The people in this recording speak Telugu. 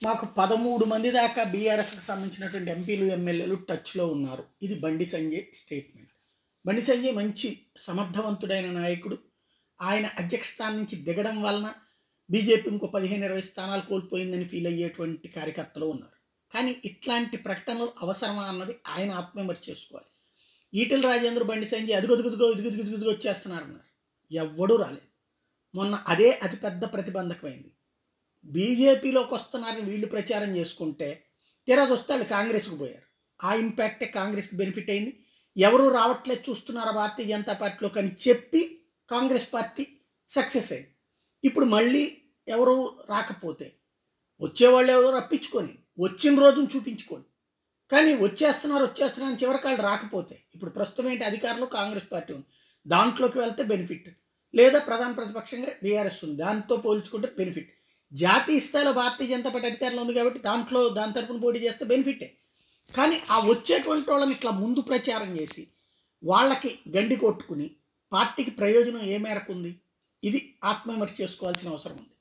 మాకు 13 మంది దాకా బీఆర్ఎస్కి సంబంధించినటువంటి ఎంపీలు ఎమ్మెల్యేలు టచ్లో ఉన్నారు. ఇది బండి సంజయ్ స్టేట్మెంట్. బండి సంజయ్ మంచి సమర్థవంతుడైన నాయకుడు. ఆయన అధ్యక్ష స్థానం నుంచి దిగడం వలన బీజేపీ ఇంకో 15-20 స్థానాలు కోల్పోయిందని ఫీల్ అయ్యేటువంటి కార్యకర్తలు ఉన్నారు. కానీ ఇట్లాంటి ప్రకటనలు అవసరమా అన్నది ఆయన ఆత్మవిమర్శ చేసుకోవాలి. ఈటెల రాజేంద్ర బండి సంజయ్ ఇదిగొదిగొదిగో వచ్చేస్తున్నారన్నారు. ఎవ్వడూ రాలేదు. మొన్న అదే అతిపెద్ద ప్రతిబంధకమైంది. బీజేపీలోకి వస్తున్నారని వీళ్ళు ప్రచారం చేసుకుంటే తీరా చూస్తే వాళ్ళు కాంగ్రెస్కి పోయారు. ఆ ఇంపాక్టే కాంగ్రెస్కి బెనిఫిట్ అయింది. ఎవరు రావట్లేదు చూస్తున్నారా భారతీయ జనతా పార్టీలోకి అని చెప్పి కాంగ్రెస్ పార్టీ సక్సెస్ అయింది. ఇప్పుడు మళ్ళీ ఎవరు రాకపోతే వచ్చేవాళ్ళు ఎవరో రప్పించుకొని వచ్చిన రోజును చూపించుకోండి. కానీ వచ్చేస్తున్నారని చివరికి వాళ్ళు రాకపోతే ఇప్పుడు ప్రస్తుతం ఏంటి అధికారంలో కాంగ్రెస్ పార్టీ ఉంది, దాంట్లోకి వెళ్తే బెనిఫిట్, లేదా ప్రధాన ప్రతిపక్షంగా బీఆర్ఎస్ ఉంది, దాంతో పోల్చుకుంటే బెనిఫిట్. జాతీయ స్థాయిలో భారతీయ జనతా పార్టీ అధికారంలో ఉంది కాబట్టి దాని తరపున పోటీ చేస్తే బెనిఫిటే. కానీ ఆ వచ్చేటువంటి వాళ్ళని ఇట్లా ముందు ప్రచారం చేసి వాళ్ళకి గండి కొట్టుకుని పార్టీకి ప్రయోజనం ఏ మేరకు ఉంది, ఇది ఆత్మవిమర్శ చేసుకోవాల్సిన అవసరం ఉంది.